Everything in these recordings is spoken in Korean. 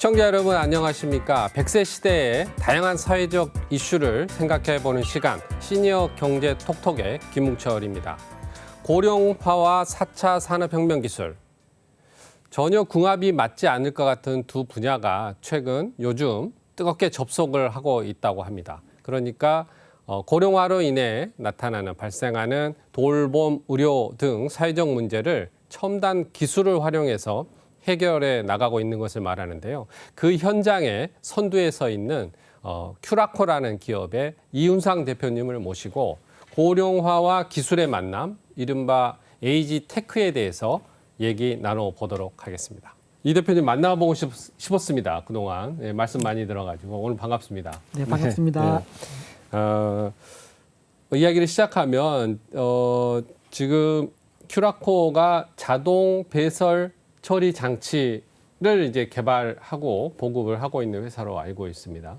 시청자 여러분 안녕하십니까? 100세 시대의 다양한 사회적 이슈를 생각해보는 시간 시니어 경제 톡톡의 김웅철입니다. 고령화와 4차 산업혁명 기술 전혀 궁합이 맞지 않을 것 같은 두 분야가 최근 요즘 뜨겁게 접속을 하고 있다고 합니다. 그러니까 고령화로 인해 발생하는 돌봄, 의료 등 사회적 문제를 첨단 기술을 활용해서 해결해 나가고 있는 것을 말하는데요. 그 현장에 선두에 서 있는 큐라코라는 기업의 이윤상 대표님을 모시고 고령화와 기술의 만남, 이른바 에이지 테크에 대해서 얘기 나눠보도록 하겠습니다. 이 대표님 만나보고 싶었습니다. 그동안 말씀 많이 들어가지고 오늘 반갑습니다. 네, 반갑습니다. 이야기를 시작하면 지금 큐라코가 자동 배설 처리 장치를 이제 개발하고 보급을 하고 있는 회사로 알고 있습니다.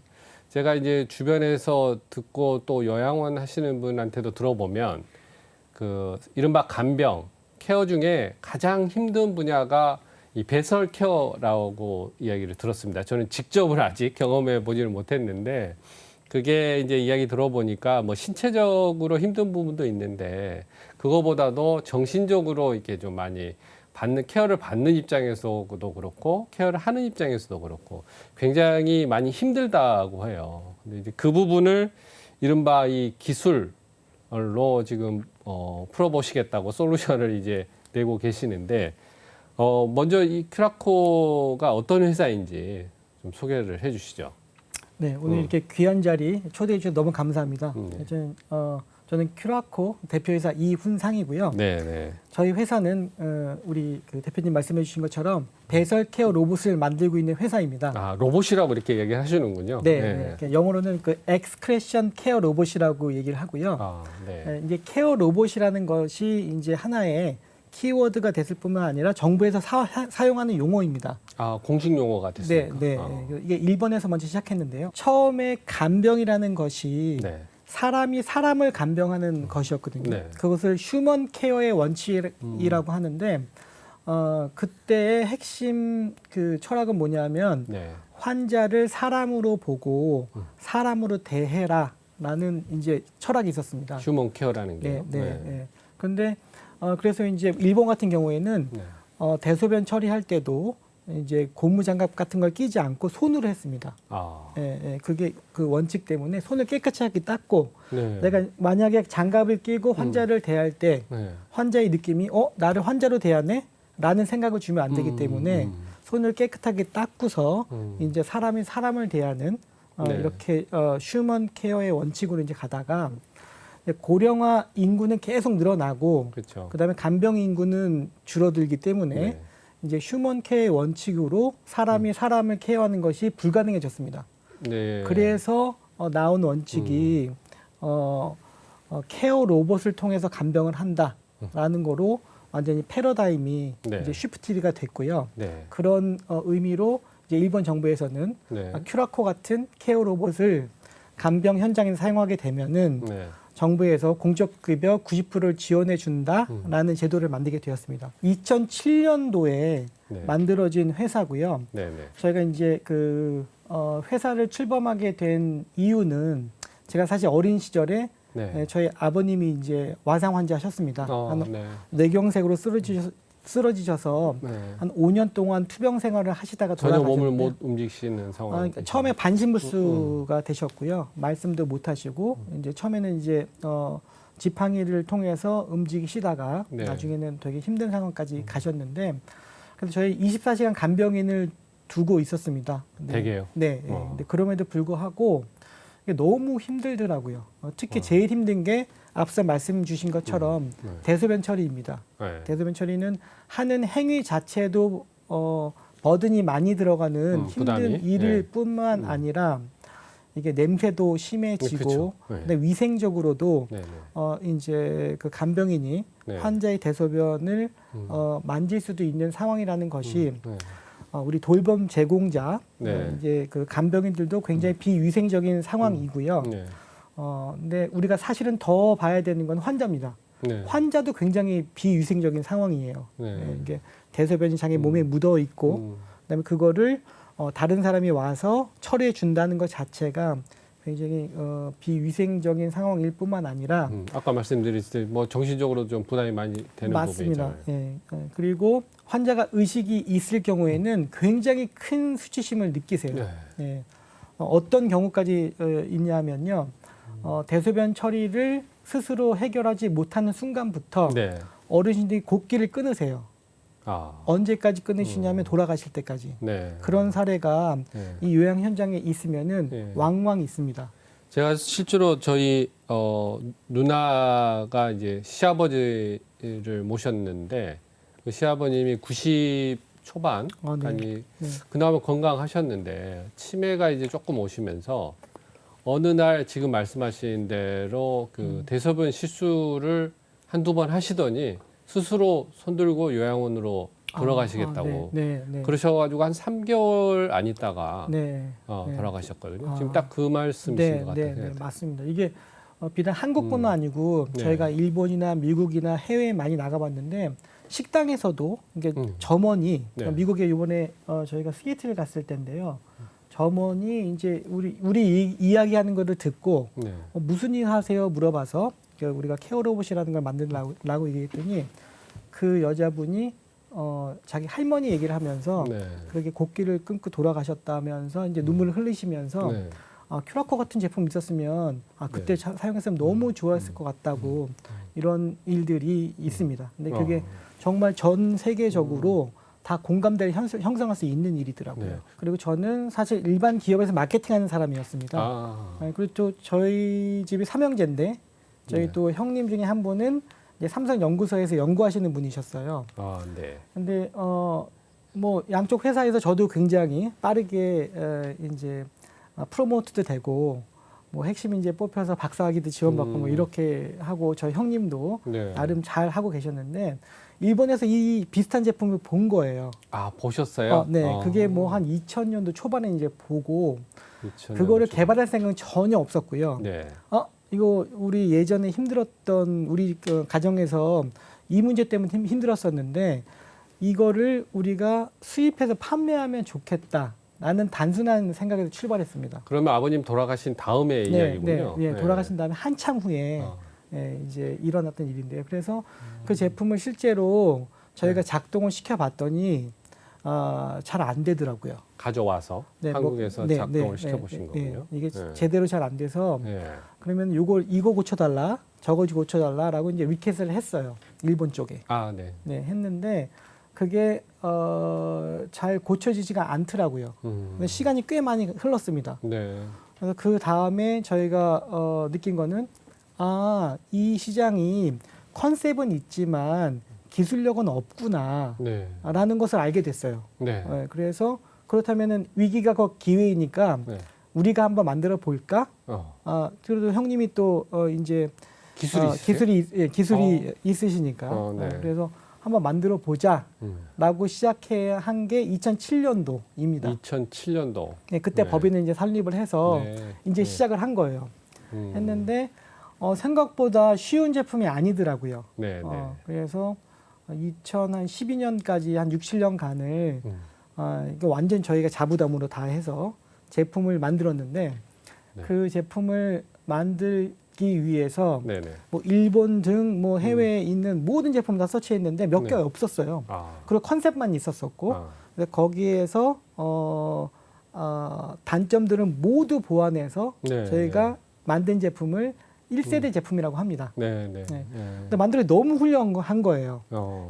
제가 이제 주변에서 듣고 또 요양원 하시는 분한테도 들어보면 그 이른바 간병 케어 중에 가장 힘든 분야가 이 배설 케어라고 이야기를 들었습니다. 저는 직접을 아직 경험해 보지를 못했는데 그게 이제 이야기 들어보니까 뭐 신체적으로 힘든 부분도 있는데 그거보다도 정신적으로 이렇게 좀 많이 케어를 받는 입장에서도 그렇고 케어를 하는 입장에서도 그렇고 굉장히 많이 힘들다고 해요. 근데 이제 그 부분을 이른바 이 기술로 지금 풀어보시겠다고 솔루션을 이제 내고 계시는데 먼저 이 큐라코가 어떤 회사인지 좀 소개를 해주시죠. 네, 오늘 이렇게 귀한 자리 초대해 주셔서 너무 감사합니다. 저는 큐라코 대표이사 이훈상이고요. 네. 저희 회사는 우리 그 대표님 말씀해 주신 것처럼 배설 케어 로봇을 만들고 있는 회사입니다. 아, 로봇이라고 이렇게 얘기하시는군요. 네. 영어로는 그 엑스크레션 케어 로봇이라고 얘기를 하고요. 이제 케어 로봇이라는 것이 이제 하나의 키워드가 됐을 뿐만 아니라 정부에서 사용하는 용어입니다. 아, 공식 용어가 됐습니까? 네. 이게 일본에서 먼저 시작했는데요. 처음에 간병이라는 것이 사람이 사람을 간병하는 것이었거든요. 그것을 휴먼 케어의 원칙이라고 하는데 그때의 핵심 그 철학은 뭐냐면 환자를 사람으로 보고 사람으로 대해라라는 이제 철학이 있었습니다. 휴먼 케어라는 게. 그런데 그래서 이제 일본 같은 경우에는 대소변 처리할 때도 이제 고무장갑 같은 걸 끼지 않고 손으로 했습니다. 그게 그 원칙 때문에 손을 깨끗하게 닦고 내가 만약에 장갑을 끼고 환자를 대할 때 환자의 느낌이 나를 환자로 대하네? 라는 생각을 주면 안 되기 때문에 손을 깨끗하게 닦고서 이제 사람이 사람을 대하는 이렇게 휴먼 케어의 원칙으로 이제 가다가 고령화 인구는 계속 늘어나고 그다음에 간병 인구는 줄어들기 때문에 이제 휴먼 케어의 원칙으로 사람이 사람을 케어하는 것이 불가능해졌습니다. 그래서 나온 원칙이 케어 로봇을 통해서 간병을 한다라는 거로 완전히 패러다임이 이제 쉬프트가 됐고요. 그런 의미로 이제 일본 정부에서는 큐라코 같은 케어 로봇을 간병 현장에서 사용하게 되면은 정부에서 공적급여 90%를 지원해 준다라는 제도를 만들게 되었습니다. 2007년도에 만들어진 회사고요. 저희가 이제 그 회사를 출범하게 된 이유는 제가 사실 어린 시절에 저희 아버님이 이제 와상 환자하셨습니다. 뇌경색으로 쓰러지셔서 한 5년 동안 투병 생활을 하시다가 돌아가셨는데 전혀 몸을 못 움직이시는 상황. 처음에 반신불수가 되셨고요. 말씀도 못 하시고 이제 처음에는 이제 지팡이를 통해서 움직이시다가 나중에는 되게 힘든 상황까지 가셨는데 그래서 저희 24시간 간병인을 두고 있었습니다. 되게요. 근데 그럼에도 불구하고 너무 힘들더라고요. 특히 제일 힘든 게 앞서 말씀 주신 것처럼 대소변 처리입니다. 대소변 처리는 하는 행위 자체도 버든이 많이 들어가는 힘든 일일 뿐만 아니라 이게 냄새도 심해지고 근데 위생적으로도 이제 그 간병인이 환자의 대소변을 만질 수도 있는 상황이라는 것이 우리 돌봄 제공자 이제 그 간병인들도 굉장히 비위생적인 상황이고요. 근데 우리가 사실은 더 봐야 되는 건 환자입니다. 환자도 굉장히 비위생적인 상황이에요. 이게 대소변이 자기 몸에 묻어 있고, 그다음에 그거를 다른 사람이 와서 처리해 준다는 것 자체가 굉장히 비위생적인 상황일 뿐만 아니라 아까 말씀드렸을 때 뭐 정신적으로 좀 부담이 많이 되는 맞습니다. 부분이잖아요. 예. 그리고 환자가 의식이 있을 경우에는 굉장히 큰 수치심을 느끼세요. 네. 예. 어떤 경우까지 있냐면요. 대소변 처리를 스스로 해결하지 못하는 순간부터 네. 어르신들이 곡기를 끊으세요. 아. 언제까지 끊으시냐면 돌아가실 때까지. 네. 그런 사례가 네. 이 요양 현장에 있으면은 네. 왕왕 있습니다. 제가 실제로 저희 누나가 이제 시아버지를 모셨는데 그 시아버님이 90 초반까지 네. 그나마 건강하셨는데 치매가 이제 조금 오시면서 어느 날 지금 말씀하신 대로 그 대소변 실수를 한두 번 하시더니 스스로 손들고 요양원으로 돌아가시겠다고 네. 그러셔가지고 한 3개월 안 있다가 네. 돌아가셨거든요. 지금 딱 그 말씀이신 것 같아요. 네, 맞습니다. 이게 비단 한국뿐만 아니고 네. 저희가 일본이나 미국이나 해외에 많이 나가봤는데 식당에서도 이게 점원이 네. 미국에 이번에 저희가 시애틀을 갔을 때인데요. 점원이 이제 우리 이야기하는 거를 듣고 네. 무슨 일 하세요 물어봐서 우리가 케어 로봇이라는 걸 만들라고 얘기했더니 그 여자분이 자기 할머니 얘기를 하면서 네. 그렇게 곡기를 끊고 돌아가셨다면서 이제 눈물을 흘리시면서 네. 큐라코 같은 제품 있었으면 그때 사용했으면 너무 좋았을 것 같다고 이런 일들이 있습니다. 근데 그게 정말 전 세계적으로 다 공감대를 형성할 수 있는 일이더라고요. 네. 그리고 저는 사실 일반 기업에서 마케팅하는 사람이었습니다. 그리고 또 저희 집이 삼형제인데 저희 네. 또 형님 중에 한 분은 이제 삼성 연구소에서 연구하시는 분이셨어요. 네. 근데 뭐 양쪽 회사에서 저도 굉장히 빠르게 이제 프로모트도 되고 뭐 핵심 인재 뽑혀서 박사학위도 지원받고 뭐 이렇게 하고 저희 형님도 네. 나름 잘 하고 계셨는데 일본에서 이 비슷한 제품을 본 거예요. 보셨어요? 네, 그게 뭐 한 2000년도 초반에 이제 보고 2000년 그거를 쯤. 개발할 생각은 전혀 없었고요. 네. 이거 우리 예전에 힘들었던 우리 그 가정에서 이 문제 때문에 힘들었었는데 이거를 우리가 수입해서 판매하면 좋겠다라는 단순한 생각에서 출발했습니다. 그러면 아버님 돌아가신 다음의 이야기군요. 네, 돌아가신 다음에 한참 후에 이제 일어났던 일인데요. 그래서 그 제품을 실제로 저희가 작동을 시켜봤더니 잘 안 되더라고요. 가져와서 한국에서 작동을 시켜보신 거군요. 이게 제대로 잘 안 돼서 네. 그러면 이거 고쳐달라, 저거 고쳐달라라고 이제 리퀘스트를 했어요. 일본 쪽에. 네. 네, 했는데 그게 잘 고쳐지지가 않더라고요. 근데 시간이 꽤 많이 흘렀습니다. 네. 그래서 그 다음에 저희가 느낀 거는 이 시장이 컨셉은 있지만 기술력은 없구나 네. 라는 것을 알게 됐어요. 네. 그래서 그렇다면은 위기가 곧 기회이니까 네. 우리가 한번 만들어 볼까? 그래도 형님이 또 이제 기술이 있으시니까 네. 그래서 한번 만들어 보자라고 시작한 게 2007년도입니다. 2007년도. 네, 그때 네. 법인을 이제 설립을 해서 이제 시작을 한 거예요. 했는데 생각보다 쉬운 제품이 아니더라고요. 네. 그래서 2012년까지 한 6, 7년간을 이거 완전 저희가 자부담으로 다 해서 제품을 만들었는데 그 제품을 만들기 위해서 뭐 일본 등 뭐 해외에 있는 모든 제품 다 서치했는데 몇 개가 없었어요. 그리고 컨셉만 있었었고 근데 거기에서 단점들은 모두 보완해서 저희가 만든 제품을 1세대 제품이라고 합니다. 근데 만들기 너무 훌륭한 거예요.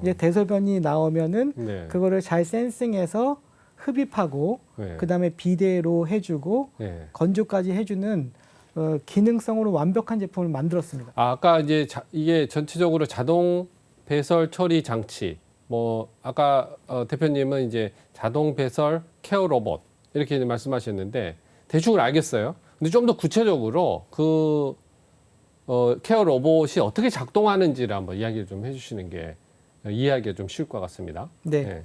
이제 대소변이 나오면은 그거를 잘 센싱해서 흡입하고 그다음에 비대로 해주고 건조까지 해주는 기능성으로 완벽한 제품을 만들었습니다. 아까 이제 이게 전체적으로 자동 배설 처리 장치, 뭐 아까 대표님은 이제 자동 배설 케어 로봇 이렇게 말씀하셨는데 대충은 알겠어요. 근데 좀 더 구체적으로 그 케어 로봇이 어떻게 작동하는지를 한번 이야기를 좀 해주시는 게 이해하기가 좀 쉬울 것 같습니다. 네.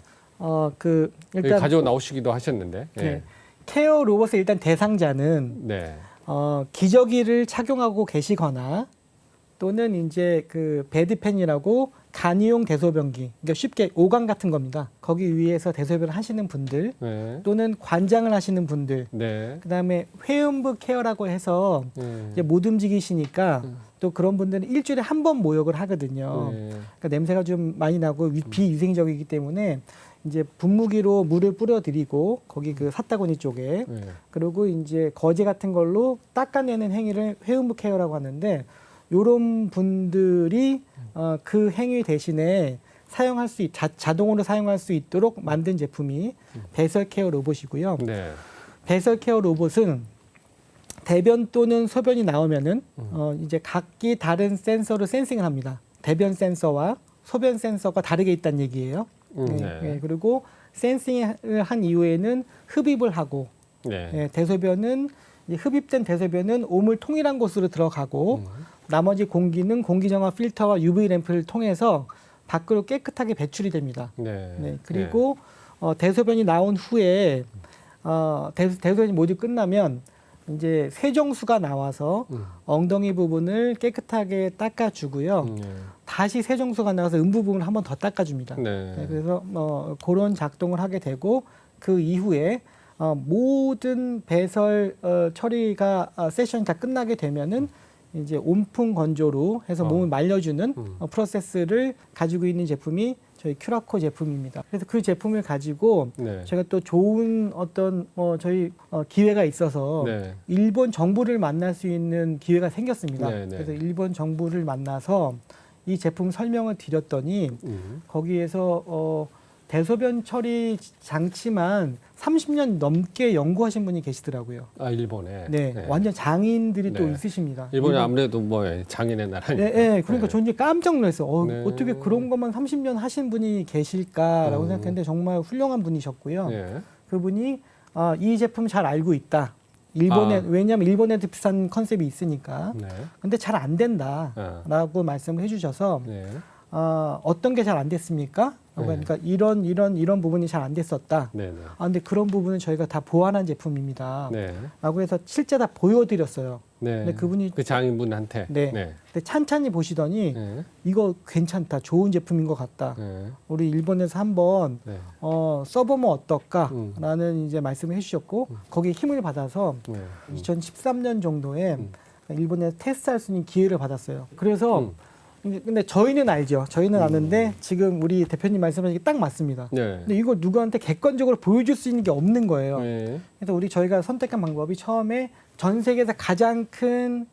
일단 가져 나오시기도 하셨는데. 케어 로봇의 일단 대상자는 기저귀를 착용하고 계시거나 또는 이제 그 베드펜이라고 간이용 대소변기, 그러니까 쉽게 오강 같은 겁니다. 거기 위에서 대소변을 하시는 분들, 네. 또는 관장을 하시는 분들, 네. 그다음에 회음부 케어라고 해서 이제 못 움직이시니까 또 그런 분들은 일주일에 한 번 모욕을 하거든요. 그러니까 냄새가 좀 많이 나고 비위생적이기 때문에 이제 분무기로 물을 뿌려드리고 거기 그 사타구니 쪽에 그리고 이제 거제 같은 걸로 닦아내는 행위를 회음부 케어라고 하는데 요런 분들이 그 행위 대신에 사용할 수 자동으로 사용할 수 있도록 만든 제품이 배설 케어 로봇이고요. 네. 배설 케어 로봇은 대변 또는 소변이 나오면은 이제 각기 다른 센서로 센싱을 합니다. 대변 센서와 소변 센서가 다르게 있다는 얘기예요. 네. 그리고 센싱을 한 이후에는 흡입을 하고 대소변은 흡입된 대소변은 오물 통일한 곳으로 들어가고 나머지 공기는 공기정화 필터와 UV 램프를 통해서 밖으로 깨끗하게 배출이 됩니다. 그리고 대소변이 나온 후에 대소변이 모두 끝나면 이제 세정수가 나와서 엉덩이 부분을 깨끗하게 닦아주고요. 다시 세정수가 나와서 음부분을 한 번 더 닦아줍니다. 그래서 그런 작동을 하게 되고 그 이후에 모든 배설 처리가 세션이 다 끝나게 되면은 이제 온풍 건조로 해서 몸을 말려주는 프로세스를 가지고 있는 제품이 저희 큐라코 제품입니다. 그래서 그 제품을 가지고 제가 또 좋은 어떤 저희 기회가 있어서 일본 정부를 만날 수 있는 기회가 생겼습니다. 그래서 일본 정부를 만나서 이 제품 설명을 드렸더니 거기에서 대소변 처리 장치만 30년 넘게 연구하신 분이 계시더라고요. 아, 일본에. 완전 장인들이 또 있으십니다. 일본이 아무래도 뭐 장인의 나라니까. 그러니까 저는 이제 깜짝 놀랐어요. 어떻게 그런 것만 30년 하신 분이 계실까라고 생각했는데 정말 훌륭한 분이셨고요. 그분이 이 제품 잘 알고 있다. 왜냐하면 일본에도 비슷한 컨셉이 있으니까. 근데 잘 안 된다라고 말씀을 해주셔서 어떤 게 잘 안 됐습니까? 그러니까 이런 부분이 잘 안 됐었다. 근데 그런 부분은 저희가 다 보완한 제품입니다. 라고 해서 실제 다 보여드렸어요. 근데 그분이 그 장인분한테. 근데 찬찬히 보시더니 이거 괜찮다, 좋은 제품인 것 같다. 우리 일본에서 한번 써보면 어떨까라는 이제 말씀을 해주셨고 거기에 힘을 받아서 2013년 정도에 일본에서 테스트할 수 있는 기회를 받았어요. 그래서 근데 저희는 알죠. 저희는 아는데 지금 우리 대표님 말씀하신 게 딱 맞습니다. 근데 이걸 누구한테 객관적으로 보여줄 수 있는 게 없는 거예요. 그래서 저희가 선택한 방법이 처음에 전 세계에서 가장 큰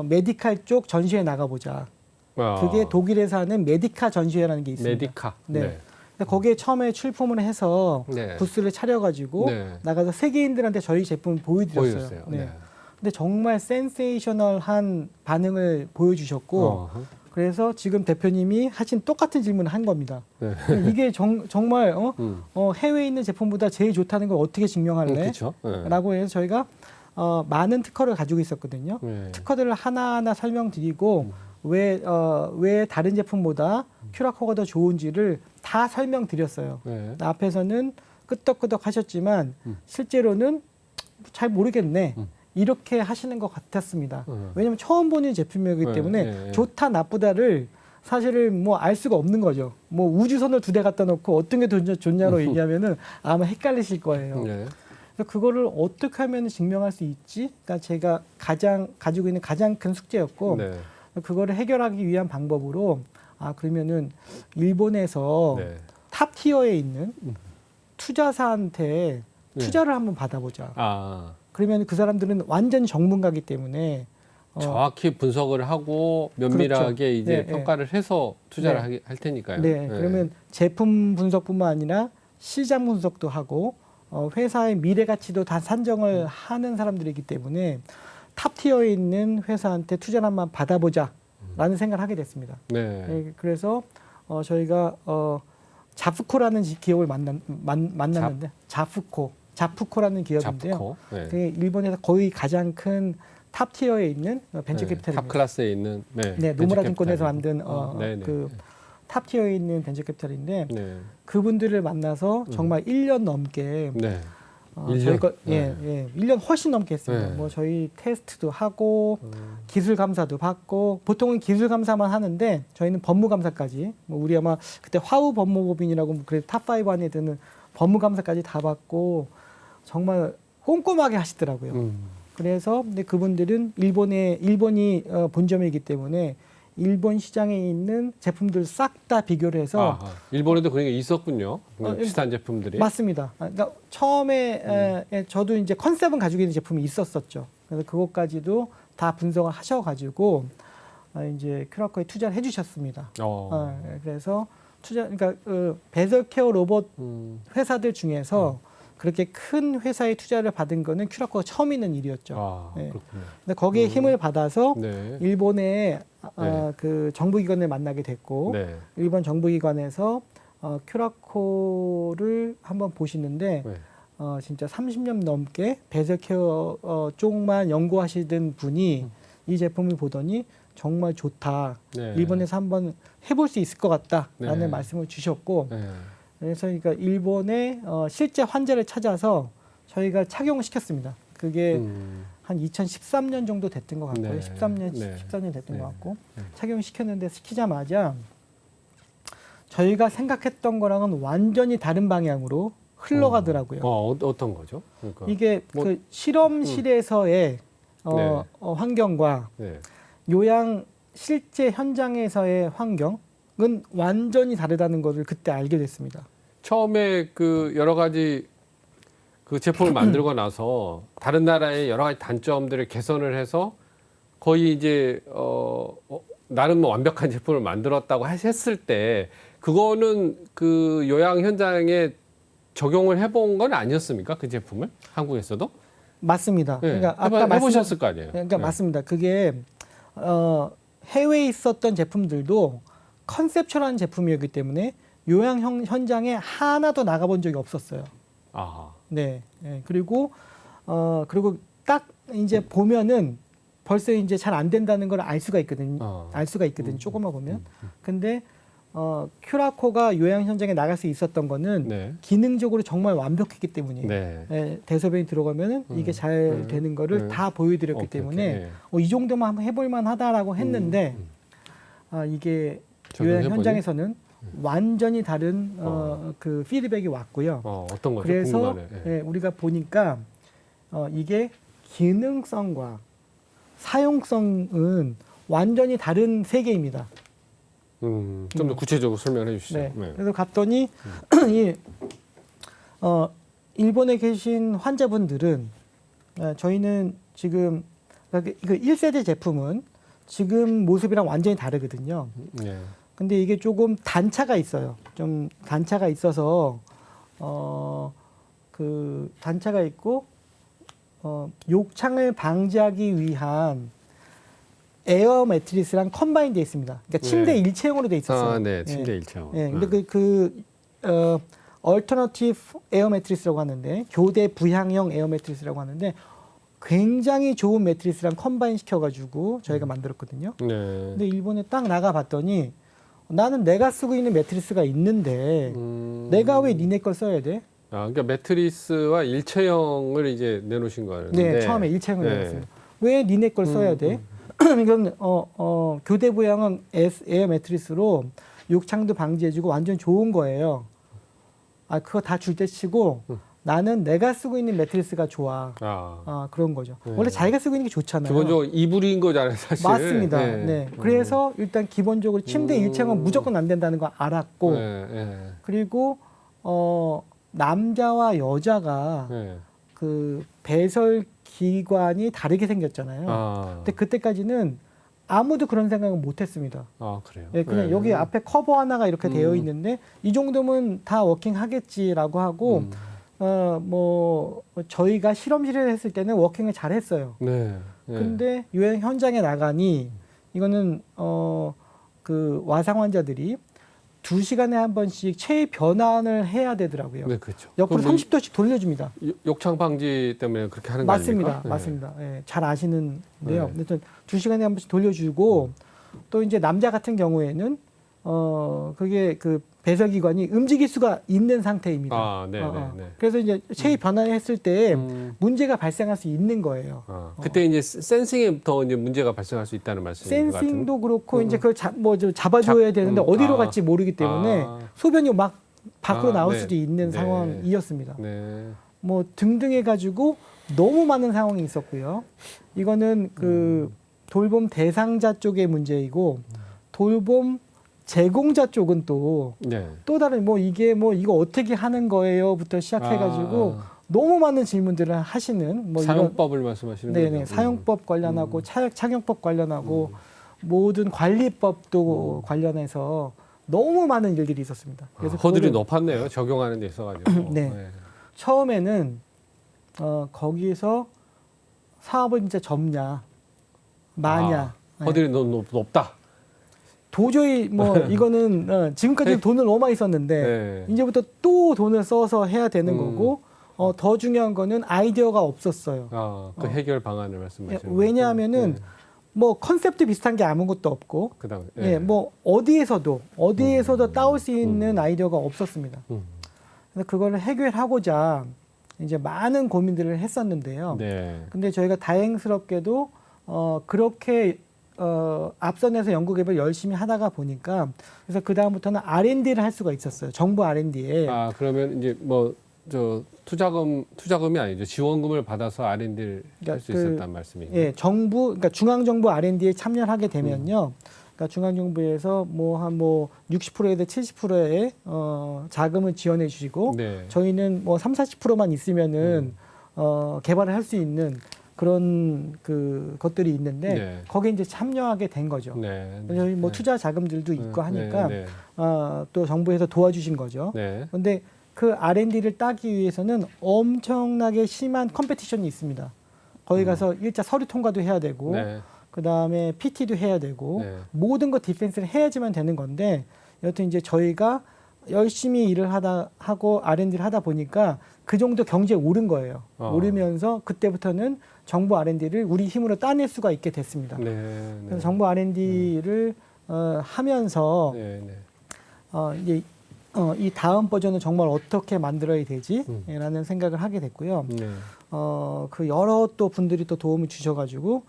메디칼 쪽 전시회 나가보자. 그게 독일에서 하는 메디카 전시회라는 게 있습니다. 메디카. 근데 거기에 처음에 출품을 해서 부스를 차려가지고 나가서 세계인들한테 저희 제품 보여드렸어요. 근데 정말 센세이셔널한 반응을 보여주셨고 그래서 지금 대표님이 하신 똑같은 질문을 한 겁니다. 이게 정말 해외에 있는 제품보다 제일 좋다는 걸 어떻게 증명할래? 라고 해서 저희가 많은 특허를 가지고 있었거든요. 특허들을 하나하나 설명드리고 왜 다른 제품보다 큐라코가 더 좋은지를 다 설명드렸어요. 앞에서는 끄덕끄덕 하셨지만 실제로는 잘 모르겠네. 이렇게 하시는 것 같았습니다. 왜냐하면 처음 보는 제품이기 때문에 좋다 나쁘다를 사실은 뭐 알 수가 없는 거죠. 뭐 우주선을 2대 갖다 놓고 어떤 게 더 좋냐로 얘기하면은 아마 헷갈리실 거예요. 그래서 그거를 어떻게 하면 증명할 수 있지? 그러니까 제가 가지고 있는 가장 큰 숙제였고 그거를 해결하기 위한 방법으로 그러면은 일본에서 탑 티어에 있는 투자사한테 투자를 한번 받아보자. 그러면 그 사람들은 완전 전문가이기 때문에 정확히 분석을 하고 면밀하게 이제 평가를 해서 투자를 할 테니까요. 그러면 제품 분석뿐만 아니라 시장 분석도 하고 회사의 미래 가치도 다 산정을 하는 사람들이기 때문에 탑 티어에 있는 회사한테 투자를 한번 받아보자라는 생각을 하게 됐습니다. 그래서 저희가 자프코라는 기업을 만났는데 자프코라는 기업인데요. 일본에서 거의 가장 큰 탑 티어에 있는 벤처 캐피탈입니다. 탑 클래스에 있는 노무라 증권에서 만든 그 탑 티어에 있는 벤처 캐피탈인데 그분들을 만나서 정말 1년 넘게 1년? 저희가 네. 1년 훨씬 넘게 했습니다. 네. 뭐 저희 테스트도 하고 기술 감사도 받고 보통은 기술 감사만 하는데 저희는 법무 감사까지 뭐 우리 아마 그때 화우 법무법인이라고 그래 탑5 안에 드는 법무 감사까지 다 받고 정말 꼼꼼하게 하시더라고요. 그래서 근데 그분들은 일본이 본점이기 때문에 일본 시장에 있는 제품들 싹 다 비교를 해서 일본에도 그런 게 있었군요. 비슷한 제품들이. 맞습니다. 그러니까 처음에 저도 이제 컨셉은 가지고 있는 제품이 있었었죠. 그래서 그것까지도 다 분석을 하셔가지고 이제 큐라코에 투자를 해주셨습니다. 그래서 그러니까 배설 케어 로봇 회사들 중에서 그렇게 큰 회사에 투자를 받은 거는 큐라코가 처음 있는 일이었죠. 그렇군요. 근데 거기에 힘을 받아서 네. 일본의 그 정부기관을 만나게 됐고 네. 일본 정부기관에서 큐라코를 한번 보시는데 네. 진짜 30년 넘게 배설 케어 쪽만 연구하시던 분이 이 제품을 보더니 정말 좋다. 네. 일본에서 한번 해볼 수 있을 것 같다라는 네. 말씀을 주셨고 네. 그래서 그러니까 일본의 실제 환자를 찾아서 저희가 착용을 시켰습니다. 그게 한 2013년 정도 됐던 것 같고요. 네. 14년 됐던 네. 것 같고 네. 착용을 시켰는데 시키자마자 저희가 생각했던 거랑은 완전히 다른 방향으로 흘러가더라고요. 어떤 거죠? 그러니까. 이게 그 실험실에서의 네. 환경과 네. 요양 실제 현장에서의 환경은 완전히 다르다는 것을 그때 알게 됐습니다. 처음에 그 여러 가지 그 제품을 만들고 나서 다른 나라의 여러 가지 단점들을 개선을 해서 거의 이제 나름 완벽한 제품을 만들었다고 했을 때 그거는 그 요양 현장에 적용을 해본 건 아니었습니까? 그 제품을 한국에서도? 맞습니다. 네. 그러니까 아까 해보셨을 거 아니에요? 그러니까 네. 맞습니다. 그게 해외에 있었던 제품들도 컨셉츄얼한 제품이었기 때문에 요양 현장에 하나도 나가본 적이 없었어요. 아, 네. 그리고 딱 이제 보면은 벌써 이제 잘 안 된다는 걸 알 수가 있거든요. 알 수가 있거든요. 조금만 보면. 근데 큐라코가 요양 현장에 나갈 수 있었던 거는 네. 기능적으로 정말 완벽했기 때문이에요. 네. 대소변이 들어가면은 이게 잘 되는 거를 다 보여드렸기 때문에 이 정도만 한번 해볼 만하다라고 했는데 이게 요양 현장에서는 완전히 다른 그 피드백이 왔고요. 어떤 거죠? 그래서 궁금하네. 우리가 보니까 이게 기능성과 사용성은 완전히 다른 세계입니다. 좀 더 구체적으로 설명해 주시죠. 네. 네. 그래서 갔더니 일본에 계신 환자분들은 저희는 지금 그 1세대 제품은 지금 모습이랑 완전히 다르거든요. 네. 근데 이게 조금 단차가 있어요. 좀 단차가 있어서 그 단차가 있고 욕창을 방지하기 위한 에어 매트리스랑 컴바인 돼 있습니다. 그러니까 침대 일체형으로 돼 있었어요. 네, 침대 일체형. 근데 얼터너티브 에어 매트리스라고 하는데 교대 부향형 에어 매트리스라고 하는데 굉장히 좋은 매트리스랑 컴바인 시켜가지고 저희가 만들었거든요. 네. 근데 일본에 딱 나가 봤더니 나는 내가 쓰고 있는 매트리스가 있는데 내가 왜 니네 걸 써야 돼? 그러니까 매트리스와 일체형을 이제 내놓으신 거예요. 네, 처음에 일체형을 내놨어요. 왜 니네 걸 써야 돼? 이건 교대 부양은 에어 매트리스로 욕창도 방지해주고 완전 좋은 거예요. 그거 다 줄 때 치고 나는 내가 쓰고 있는 매트리스가 좋아. 그런 거죠. 네. 원래 자기가 쓰고 있는 게 좋잖아요. 기본적으로 이불인 거잖아요, 사실. 맞습니다. 네. 그래서 일단 기본적으로 침대 일체형은 무조건 안 된다는 걸 알았고, 그리고 남자와 여자가 그 배설 기관이 다르게 생겼잖아요. 근데 그때까지는 아무도 그런 생각은 못했습니다. 그래요. 그냥 여기 앞에 커버 하나가 이렇게 되어 있는데 이 정도면 다 워킹 하겠지라고 하고 뭐 저희가 실험실에 했을 때는 워킹을 잘 했어요. 근데 요양 현장에 나가니 이거는 그 와상 환자들이 2시간에 한 번씩 체위 변환을 해야 되더라고요. 네, 그렇죠. 옆으로 30도씩 돌려줍니다. 욕창 방지 때문에 그렇게 하는 거 아닙니까? 맞습니다. 잘 아시는데요. 아무튼 2시간에 한 번씩 돌려주고 또 이제 남자 같은 경우에는 그게 그 배설기관이 움직일 수가 있는 상태입니다. 아, 네, 네. 그래서 이제 체위 변화했을 때 문제가 발생할 수 있는 거예요. 그때 이제 센싱에 더 이제 문제가 발생할 수 있다는 말씀인 것 같은데. 센싱도 그렇고 이제 그걸 잡아줘야 되는데 어디로 갈지 모르기 때문에 소변이 막 밖으로 나올 네. 수도 있는 네. 상황이었습니다. 네. 뭐 등등 해가지고 너무 많은 상황이 있었고요. 이거는 그 돌봄 대상자 쪽의 문제이고 돌봄 제공자 쪽은 또 네. 다른 뭐 이게 뭐 이거 어떻게 하는 거예요부터 시작해가지고 너무 많은 질문들을 하시는 뭐 사용법을 말씀하시는 네네 거죠? 사용법 관련하고 착용법 관련하고 모든 관리법도 관련해서 너무 많은 일들이 있었습니다. 그래서 허들이 그거를 높았네요. 적용하는 데 있어가지고. 네. 처음에는 거기서 사업을 진짜 접냐 마냐 허들이 너무 높다. 도저히 뭐 이거는 지금까지 돈을 너무 많이 썼는데 이제부터 또 돈을 써서 해야 되는 거고 더 중요한 거는 아이디어가 없었어요. 그 해결 방안을 말씀하시는 왜냐하면은 뭐 컨셉트 비슷한 게 아무것도 없고 뭐 어디에서도 따올 수 있는 아이디어가 없었습니다. 그래서 그거를 해결하고자 이제 많은 고민들을 했었는데요. 근데 저희가 다행스럽게도 그렇게 앞선에서 연구개발 열심히 하다가 보니까 그래서 그 다음부터는 R&D를 할 수가 있었어요. 정부 R&D에. 그러면 이제 뭐 저 투자금이 아니죠. 지원금을 받아서 R&D를 할 수 있었단 말씀이죠. 예, 그러니까 중앙정부 R&D에 참여를 하게 되면요. 그러니까 중앙정부에서 한 60%에서 70%의 자금을 지원해 주시고 저희는 뭐 30-40%만 있으면은 개발을 할 수 있는 그런 것들이 있는데 거기에 이제 참여하게 된 거죠. 그래서 뭐 투자 자금들도 있고 하니까 또 정부에서 도와주신 거죠. 그런데 그 R&D를 따기 위해서는 엄청나게 심한 컴페티션이 있습니다. 거기 가서 일자 서류 통과도 해야 되고 그 다음에 PT도 해야 되고 모든 거 디펜스를 해야지만 되는 건데 여튼 이제 저희가 열심히 일을 하고 R&D를 하다 보니까 그 정도 경제에 오른 거예요. 오르면서 그때부터는 정부 R&D를 우리 힘으로 따낼 수가 있게 됐습니다. 그래서 정부 R&D를 하면서 이제 이 다음 버전은 정말 어떻게 만들어야 되지라는 생각을 하게 됐고요. 그 여러 또 분들이 또 도움을 주셔가지고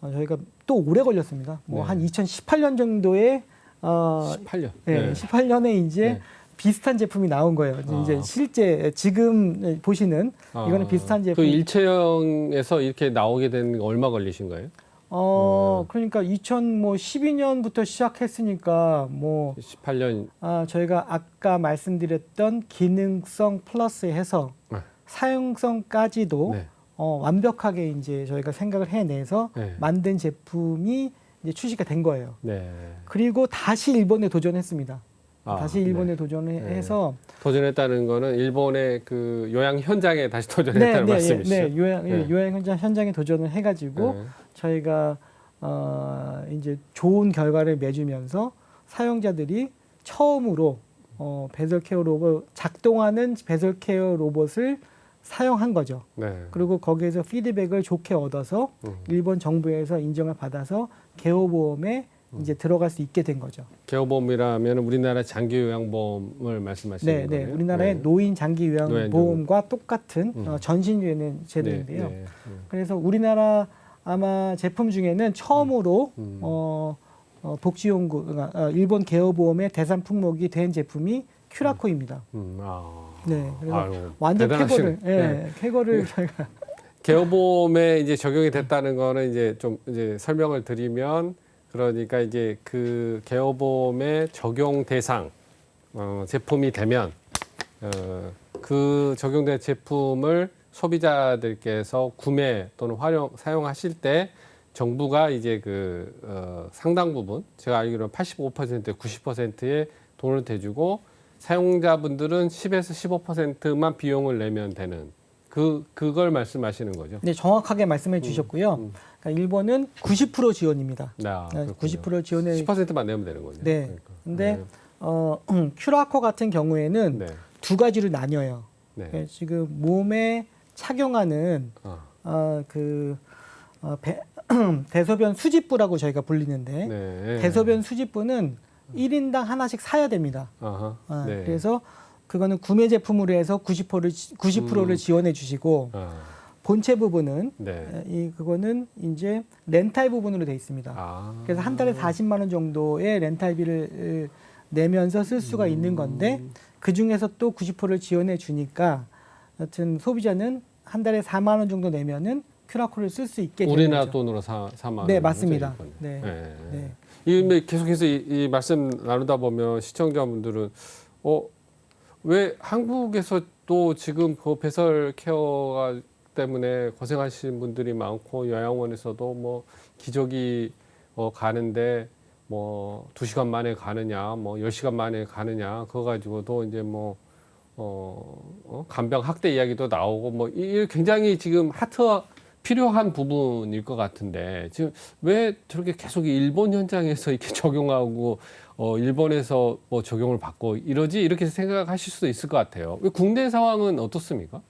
저희가 또 오래 걸렸습니다. 뭐 한 2018년 정도에 18년. 18년에 이제 비슷한 제품이 나온 거예요. 이제 실제 지금 보시는 이거는 비슷한 제품. 그 일체형에서 이렇게 나오게 된 얼마 걸리신 거예요? 그러니까 2012년부터 시작했으니까 18년. 저희가 아까 말씀드렸던 기능성 플러스 해서 사용성까지도 완벽하게 이제 저희가 생각을 해내서 만든 제품이 이제 출시가 된 거예요. 그리고 다시 일본에 도전했습니다. 다시 일본에 도전해서 도전했다는 거는 일본의 그 요양 현장에 다시 도전했다는 말씀이시죠? 요양 현장에 도전을 해가지고 저희가 이제 좋은 결과를 맺으면서 사용자들이 처음으로 배설 케어 로봇 작동하는 배설 케어 로봇을 사용한 거죠. 그리고 거기에서 피드백을 좋게 얻어서 일본 정부에서 인정을 받아서 개호보험에 이제 들어갈 수 있게 된 거죠. 개호보험이라면 우리나라 장기요양보험을 말씀하시는 거예요? 우리나라의 노인 장기요양보험과 똑같은 전신유행 제도인데요. 그래서 우리나라 아마 제품 중에는 처음으로 복지용구, 일본 개호보험의 대상 품목이 된 제품이 큐라코입니다. 그래서 완전 쾌거를 저희가 개호보험에 이제 적용이 됐다는 거는 이제 좀 이제 설명을 드리면 그러니까 이제 그 개호보험의 적용 대상 제품이 되면 그 적용된 제품을 소비자들께서 구매 또는 사용하실 때 정부가 이제 상당 부분 제가 알기로는 85% 90%의 돈을 대주고 사용자분들은 10에서 15%만 비용을 내면 되는 그걸 말씀하시는 거죠. 네, 정확하게 말씀해 주셨고요. 그러니까 일본은 90% 지원입니다. 90% 지원에 10%만 내면 되는 거죠. 근데 큐라코 같은 경우에는 두 가지로 나뉘어요. 지금 몸에 착용하는 대소변 수집부라고 저희가 불리는데 대소변 수집부는 1인당 하나씩 사야 됩니다. 아하. 네. 그래서 그거는 구매 제품으로 해서 90%를 지원해 주시고 본체 부분은 네. 그거는 이제 렌탈 부분으로 돼 있습니다. 그래서 한 달에 40만 원 정도의 렌탈비를 내면서 쓸 수가 있는 건데 그 중에서 또 90%를 지원해 주니까 여튼 소비자는 한 달에 4만 원 정도 내면은 큐라코를 쓸 수 있게 되는 우리나라 거죠. 돈으로 4만 원. 네, 맞습니다. 네. 네. 이 계속해서 이 말씀 나누다 보면 시청자분들은 왜 한국에서 또 지금 그 배설 케어가 때문에 고생하시는 분들이 많고 요양원에서도 뭐 기저귀 가는데 뭐 2시간 만에 가느냐, 뭐 10시간 만에 가느냐, 그거 가지고도 이제 뭐 간병 학대 이야기도 나오고 뭐 이 굉장히 지금 필요한 부분일 것 같은데 지금 왜 저렇게 계속 일본 현장에서 이렇게 적용하고 일본에서 뭐 적용을 받고 이러지 이렇게 생각하실 수도 있을 것 같아요. 국내 상황은 어떻습니까?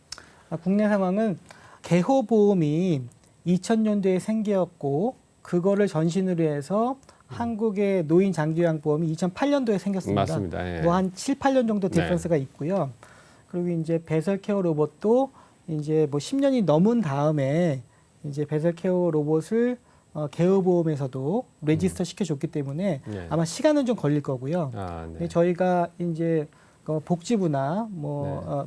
국내 상황은 개호보험이 2000년도에 생겼고 그거를 전신으로 해서 한국의 노인 장기요양보험이 2008년도에 생겼습니다. 맞습니다. 예. 뭐 한 7, 8년 정도 디퍼런스가 있고요. 그리고 이제 배설 케어 로봇도 이제 뭐 10년이 넘은 다음에 이제 배설 케어 로봇을 개호보험에서도 레지스터 시켜줬기 때문에 네. 아마 시간은 좀 걸릴 거고요. 네. 저희가 이제 복지부나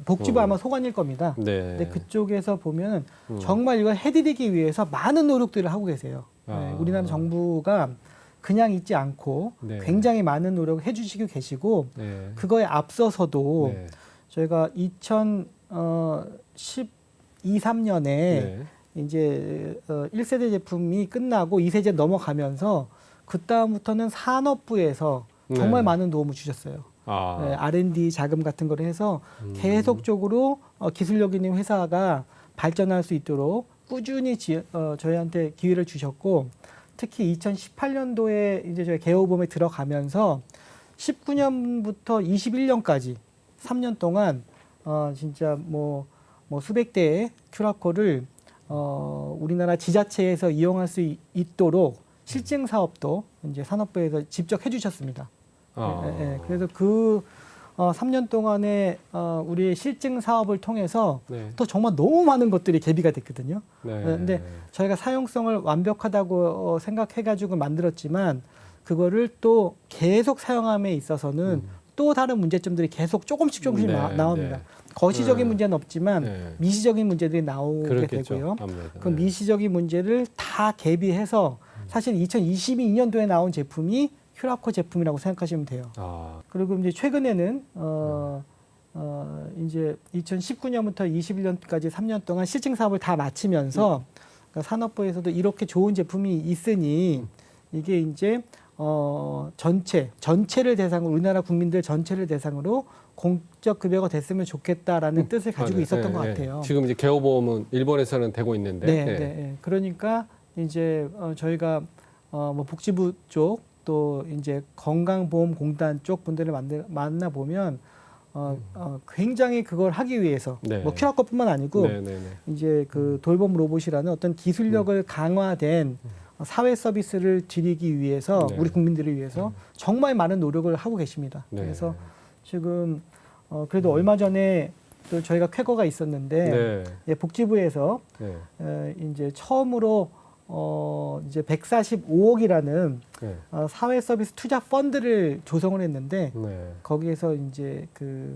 복지부 아마 소관일 겁니다. 네. 근데 그쪽에서 보면 정말 이걸 해드리기 위해서 많은 노력들을 하고 계세요. 우리나라 정부가 그냥 있지 않고 네. 굉장히 많은 노력을 해주시고 계시고 네. 그거에 앞서서도 네. 저희가 2012, 3년에 네. 이제 1세대 제품이 끝나고 2세대 넘어가면서 그 다음부터는 산업부에서 정말 네. 많은 도움을 주셨어요. R&D 자금 같은 걸 해서 계속적으로 기술력 있는 회사가 발전할 수 있도록 꾸준히 저희한테 기회를 주셨고 특히 2018년도에 이제 저희 개호보험에 들어가면서 19년부터 21년까지 3년 동안 진짜 뭐 수백 대의 큐라코를 우리나라 지자체에서 이용할 수 있도록 실증 사업도 이제 산업부에서 직접 해주셨습니다. 그래서 그 3년 동안에 우리의 실증 사업을 통해서 네. 또 정말 너무 많은 것들이 개비가 됐거든요. 네. 근데 저희가 사용성을 완벽하다고 생각해가지고 만들었지만 그거를 또 계속 사용함에 있어서는 또 다른 문제점들이 계속 조금씩 나옵니다. 네. 거시적인 문제는 없지만 미시적인 문제들이 나오게 그렇겠죠. 되고요. 아무래도. 그 미시적인 문제를 다 대비해서 사실 2022년도에 나온 제품이 큐라코 제품이라고 생각하시면 돼요. 그리고 이제 최근에는 이제 2019년부터 21년까지 3년 동안 실증 사업을 다 마치면서 그러니까 산업부에서도 이렇게 좋은 제품이 있으니 이게 이제 전체를 대상으로 우리나라 국민들 전체를 대상으로 공적 급여가 됐으면 좋겠다라는 뜻을 가지고 있었던 것 같아요. 지금 이제 개호보험은 일본에서는 되고 있는데. 네. 그러니까 이제 저희가 뭐 복지부 쪽 또 이제 건강보험공단 쪽 분들을 만나 보면 굉장히 그걸 하기 위해서 뭐 큐라코뿐만 아니고 이제 그 돌봄 로봇이라는 어떤 기술력을 강화된 사회 서비스를 드리기 위해서 우리 국민들을 위해서 정말 많은 노력을 하고 계십니다. 그래서 지금 그래도 얼마 전에 또 저희가 쾌거가 있었는데 복지부에서 이제 처음으로 이제 145억이라는 사회 서비스 투자 펀드를 조성을 했는데 거기에서 이제 그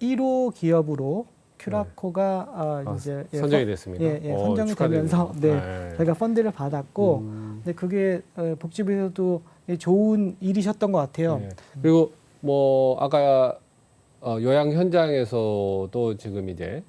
1호 기업으로 큐라코가 이제 선정이 됐습니다. 선정이 되면서 저희가 펀드를 받았고 근데 그게 복지부에서도 좋은 일이셨던 것 같아요. 그리고 뭐 아까 요양 현장에서도 지금 이제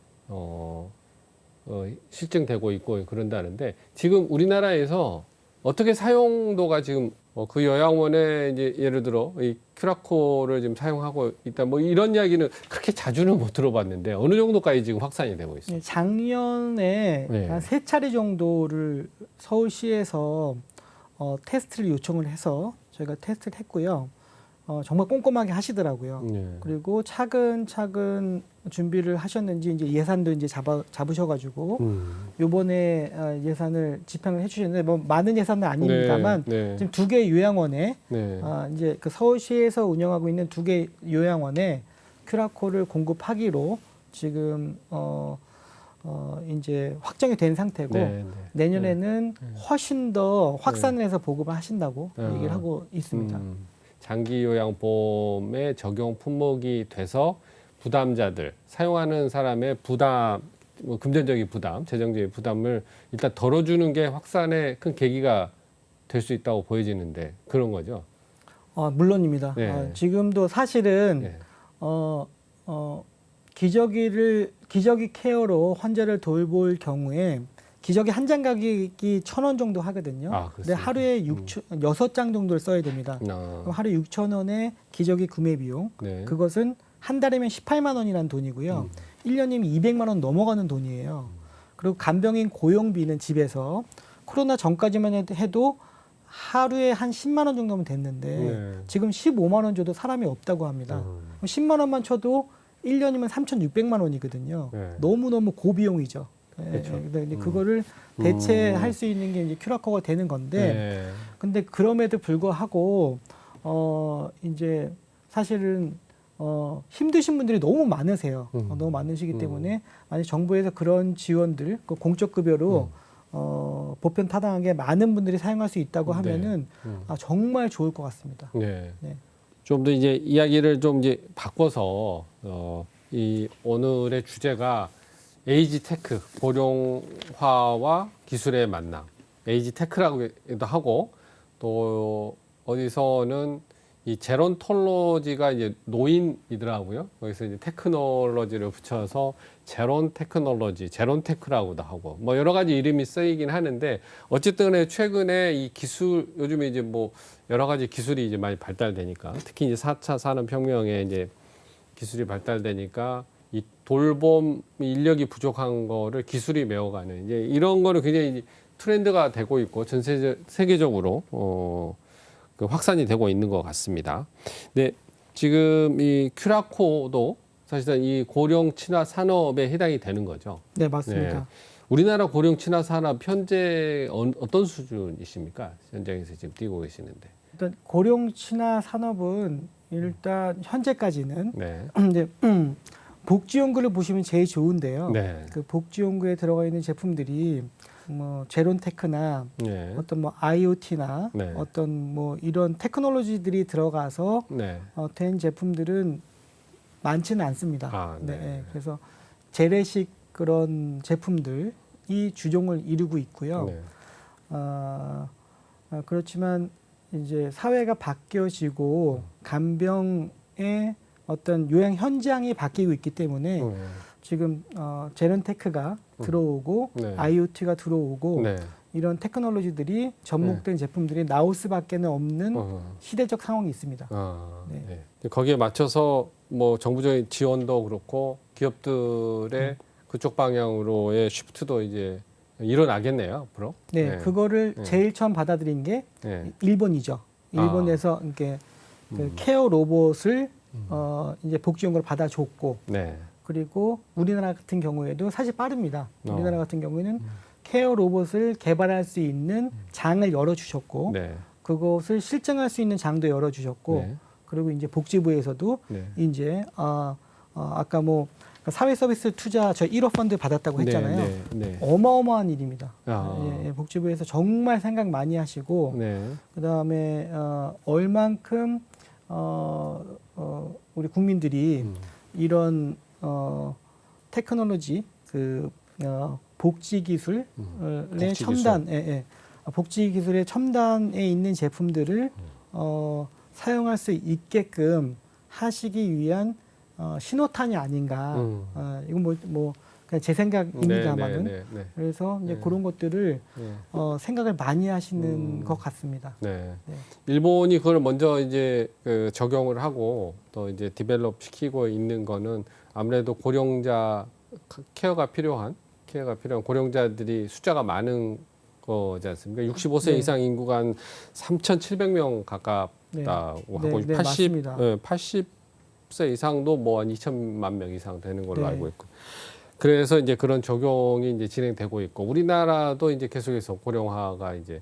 실증되고 있고 그런다는데 지금 우리나라에서 어떻게 사용도가 지금 그 요양원에 이제 예를 들어 이 큐라코를 지금 사용하고 있다 뭐 이런 이야기는 그렇게 자주는 못 들어봤는데 어느 정도까지 지금 확산이 되고 있어요? 작년에 한 3차례 정도를 서울시에서 테스트를 요청을 해서 저희가 테스트를 했고요. 정말 꼼꼼하게 하시더라고요. 네. 그리고 차근차근 준비를 하셨는지 이제 예산도 이제 잡으셔가지고 요번에 예산을 집행을 해주셨는데 뭐 많은 예산은 아닙니다만 네. 지금 2개 요양원에 네. 이제 그 서울시에서 운영하고 있는 2개 요양원에 큐라코를 공급하기로 지금 이제 확정이 된 상태고 네. 내년에는 훨씬 더 확산을 해서 보급을 하신다고 얘기를 하고 있습니다. 장기 요양보험의 적용 품목이 돼서 부담자들, 사용하는 사람의 부담, 뭐 금전적인 부담, 재정적인 부담을 일단 덜어주는 게 확산의 큰 계기가 될 수 있다고 보여지는데 그런 거죠. 물론입니다. 네. 지금도 사실은 네. 기저귀 케어로 환자를 돌볼 경우에 기저귀 한 장 가격이 1,000원 정도 하거든요. 근데 하루에 6장 정도를 써야 됩니다. 그럼 하루에 6,000원의 기저귀 구매 비용. 네. 그것은 한 달이면 18만 원이라는 돈이고요. 1년이면 200만 원 넘어가는 돈이에요. 그리고 간병인 고용비는 집에서 코로나 전까지만 해도 하루에 한 10만 원 정도면 됐는데 지금 15만 원 줘도 사람이 없다고 합니다. 10만 원만 쳐도 1년이면 3,600만 원이거든요. 너무너무 고비용이죠. 그렇죠. 근데 그거를 대체할 수 있는 게 이제 큐라코가 되는 건데, 근데 그럼에도 불구하고 이제 사실은 힘드신 분들이 너무 많으세요. 너무 많으시기 때문에 만약 정부에서 그런 지원들, 그 공적 급여로 보편 타당하게 많은 분들이 사용할 수 있다고 하면은 정말 좋을 것 같습니다. 네. 좀 더 이제 이야기를 좀 이제 바꿔서 이 오늘의 주제가 에이지 테크, 고령화와 기술의 만남, 에이지 테크라고도 하고 또 어디서는 이 제론톨로지가 이제 노인이더라고요. 거기서 이제 테크놀로지를 붙여서 제론 테크놀로지, 제론 테크라고도 하고 뭐 여러 가지 이름이 쓰이긴 하는데 어쨌든 최근에 이 기술 요즘에 이제 뭐 여러 가지 기술이 이제 많이 발달되니까 특히 이제 4차 산업혁명에 이제 기술이 발달되니까 이 돌봄 인력이 부족한 거를 기술이 메워가는 이제 이런 거는 굉장히 트렌드가 되고 있고 전 세계적으로 그 확산이 되고 있는 것 같습니다. 네, 지금 이 큐라코도 사실상 이 고령 친화 산업에 해당이 되는 거죠. 네, 맞습니다. 네. 우리나라 고령 친화 산업 현재 어떤 수준이십니까? 현장에서 지금 뛰고 계시는데. 일단 고령 친화 산업은 일단 현재까지는 이제 복지연구를 보시면 제일 좋은데요. 그 복지연구에 들어가 있는 제품들이 뭐 제론테크나 어떤 뭐 IoT나 어떤 뭐 이런 테크놀로지들이 들어가서 된 제품들은 많지는 않습니다. 그래서 재래식 그런 제품들이 주종을 이루고 있고요. 그렇지만 이제 사회가 바뀌어지고 간병의 어떤 요양 현장이 바뀌고 있기 때문에 지금 제론테크가 들어오고 IoT가 들어오고 이런 테크놀로지들이 접목된 제품들이 나올 수밖에 없는 시대적 상황이 있습니다. 거기에 맞춰서 뭐 정부적인 지원도 그렇고 기업들의 그쪽 방향으로의 쉬프트도 이제 일어나겠네요, 앞으로. 그거를 제일 처음 받아들인 게 일본이죠. 일본에서 이렇게 그 케어 로봇을 이제 복지연구를 받아줬고, 그리고 우리나라 같은 경우에도 사실 빠릅니다. 우리나라 같은 경우에는 케어 로봇을 개발할 수 있는 장을 열어주셨고, 그것을 실증할 수 있는 장도 열어주셨고, 그리고 이제 복지부에서도 이제 아까 뭐 사회 서비스 투자 저 1억 펀드 받았다고 했잖아요. 어마어마한 일입니다. 복지부에서 정말 생각 많이 하시고, 그다음에 얼만큼 우리 국민들이 이런 테크놀로지 그 복지 기술의 첨단, 복지 기술의 첨단에 있는 제품들을 사용할 수 있게끔 하시기 위한 신호탄이 아닌가. 이건 뭐 그냥 제 생각입니다만은. 그래서 이제 그런 것들을 생각을 많이 하시는 것 같습니다. 일본이 그걸 먼저 이제 그 적용을 하고 또 이제 디벨롭 시키고 있는 거는 아무래도 고령자 케어가 필요한 고령자들이 숫자가 많은 거지 않습니까? 65세 이상 인구가 한 3,700명 가깝 하고 네, 네, 80세 이상도 뭐 한 2천만 명 이상 되는 걸로 네. 알고 있고. 그래서 이제 그런 적용이 이제 진행되고 있고 우리나라도 이제 계속해서 고령화가 이제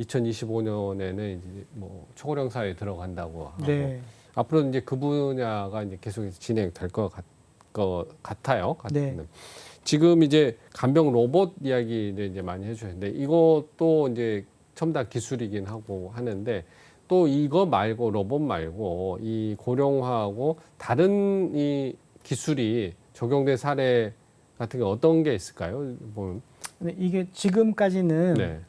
2025년에는 이제 뭐 초고령 사회에 들어간다고 하고 네. 앞으로 이제 그 분야가 이제 계속해서 진행될 것 같아요. 네. 지금 이제 간병 로봇 이야기를 이제 많이 해주셨는데 이것도 이제 첨단 기술이긴 하고 하는데 또 이거 말고 로봇 말고 이 고령화하고 다른 이 기술이 적용된 사례 같은 게 어떤 게 있을까요? 보면. 근데 이게 지금까지는 네.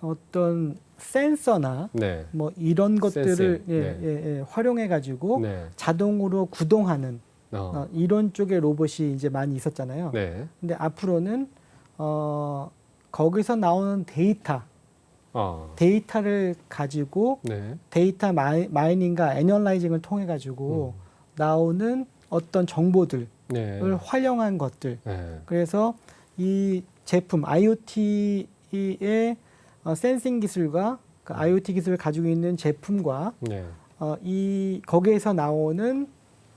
어떤 센서나 네. 뭐 이런 것들을 센싱. 활용해 가지고 네. 자동으로 구동하는 어. 이런 쪽의 로봇이 이제 많이 있었잖아요. 네. 근데 앞으로는 거기서 나오는 데이터를 가지고 네. 데이터 마이닝과 애널라이징을 통해 가지고 나오는 어떤 정보들을 네. 활용한 것들. 네. 그래서 이 제품 IoT의 센싱 기술과 그 IoT 기술을 가지고 있는 제품과 네. 이 거기에서 나오는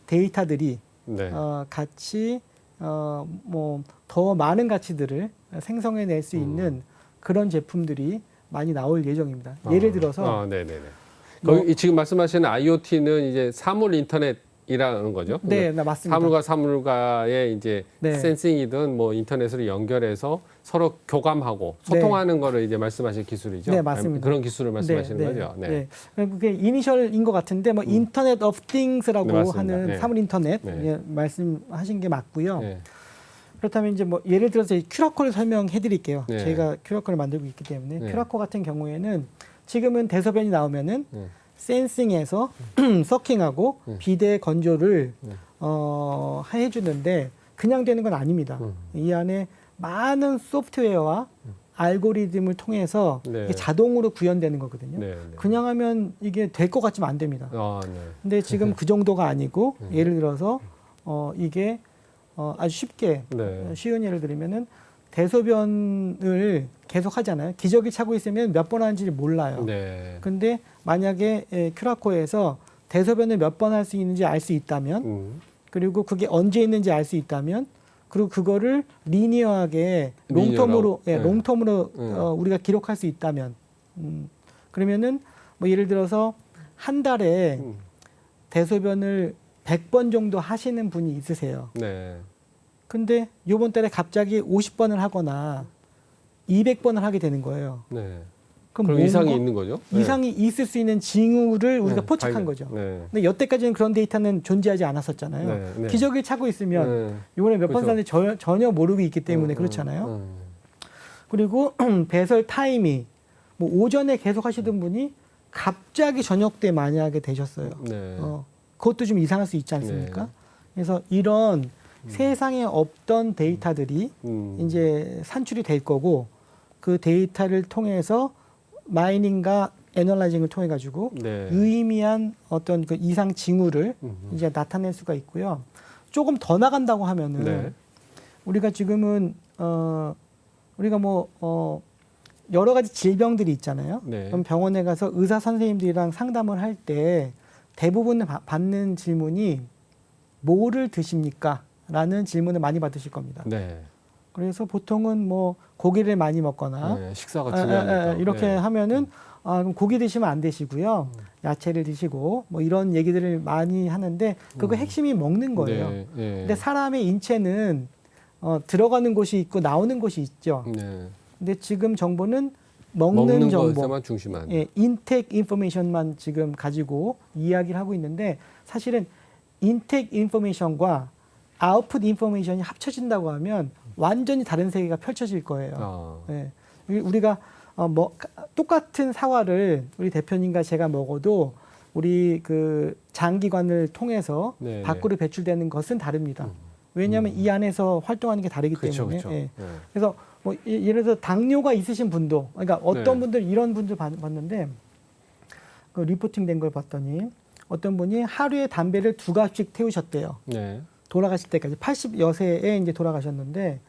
데이터들이 네. 같이 뭐 더 많은 가치들을 생성해낼 수 있는 그런 제품들이 많이 나올 예정입니다. 예를 들어서 네네네. 뭐- 거기 지금 말씀하시는 IoT는 이제 사물 인터넷이라는 거죠? 네, 맞습니다. 사물과 사물과의 이제 네. 센싱이든 뭐 인터넷으로 연결해서 서로 교감하고 소통하는 거를 이제 말씀하신 기술이죠? 네, 맞습니다. 그런 기술을 말씀하시는 거죠? 네. 그게 이니셜인 것 같은데 뭐 인터넷 오브 띵스라고 네, 맞습니다. 하는 네. 사물 인터넷 네. 말씀하신 게 맞고요. 네. 그렇다면 이제 뭐 예를 들어서 이 큐라코를 설명해 드릴게요. 네. 저희가 큐라코를 만들고 있기 때문에 네. 큐라코 같은 경우에는 지금은 대소변이 나오면은 네. 센싱해서 서킹하고 비대 건조를 해주는데 그냥 되는 건 아닙니다. 이 안에 많은 소프트웨어와 알고리즘을 통해서 네. 이게 자동으로 구현되는 거거든요. 네. 네. 그냥 하면 이게 될 것 같지만 안 됩니다. 네. 근데 지금 그 정도가 아니고 예를 들어서 이게 아주 쉽게 네. 쉬운 예를 들면은 대소변을 계속 하잖아요. 기저귀 차고 있으면 몇 번 하는지 몰라요. 네. 근데 만약에 큐라코에서 대소변을 몇 번 할 수 있는지 알 수 있다면 그리고 그게 언제 있는지 알 수 있다면 그리고 그거를 리니어하게 롱텀으로 우리가 기록할 수 있다면 그러면은 뭐 예를 들어서 한 달에 대소변을 100번 정도 하시는 분이 있으세요. 네. 근데 요번 달에 갑자기 50번을 하거나 200번을 하게 되는 거예요. 네. 그럼 그럼 이상이 있는 거죠? 이상이 있을 수 있는 징후를 우리가 포착한 거죠. 네. 근데 여태까지는 그런 데이터는 존재하지 않았었잖아요. 네, 네. 기저귀를 차고 있으면 네. 이번에 몇 번 그렇죠. 샀는지 전혀 모르고 있기 때문에 그렇잖아요. 그리고 배설 타임이 뭐 오전에 계속 하시던 분이 갑자기 저녁 때 만약에 되셨어요. 네. 그것도 좀 이상할 수 있지 않습니까? 네. 그래서 이런 세상에 없던 데이터들이 이제 산출이 될 거고 그 데이터를 통해서 마이닝과 애널라이징을 통해 가지고 네. 유의미한 어떤 그 이상 징후를 이제 나타낼 수가 있고요. 조금 더 나간다고 하면은 네. 우리가 지금은 우리가 뭐 여러 가지 질병들이 있잖아요. 네. 그럼 병원에 가서 의사 선생님들이랑 상담을 할 때 대부분 받는 질문이 뭐를 드십니까? 라는 질문을 많이 받으실 겁니다. 네. 그래서 보통은 뭐 고기를 많이 먹거나 네. 식사가 중요하니까. 이렇게 네. 하면은 그럼 고기 드시면 안 되시고요. 야채를 드시고 뭐 이런 얘기들을 많이 하는데 그거 핵심이 먹는 거예요. 네. 네. 근데 사람의 인체는 들어가는 곳이 있고 나오는 곳이 있죠. 네. 근데 지금 정보는 먹는 정보, 것에만 중심한. 인텍 인포메이션만 지금 가지고 이야기를 하고 있는데 사실은 인텍 인포메이션과 아웃풋 인포메이션이 합쳐진다고 하면 완전히 다른 세계가 펼쳐질 거예요. 네. 우리가 뭐 똑같은 사과를 우리 대표님과 제가 먹어도 우리 그 장기관을 통해서 네. 밖으로 배출되는 것은 다릅니다. 왜냐하면 이 안에서 활동하는 게 다르기 그렇죠, 때문에. 그렇죠. 예. 네. 그래서 뭐 예를 들어 당뇨가 있으신 분도, 그러니까 어떤 네. 분들 이런 분들 봤는데 그 리포팅된 걸 봤더니 어떤 분이 하루에 담배를 2갑씩 태우셨대요. 네. 돌아가실 때까지 80여세에 이제 돌아가셨는데,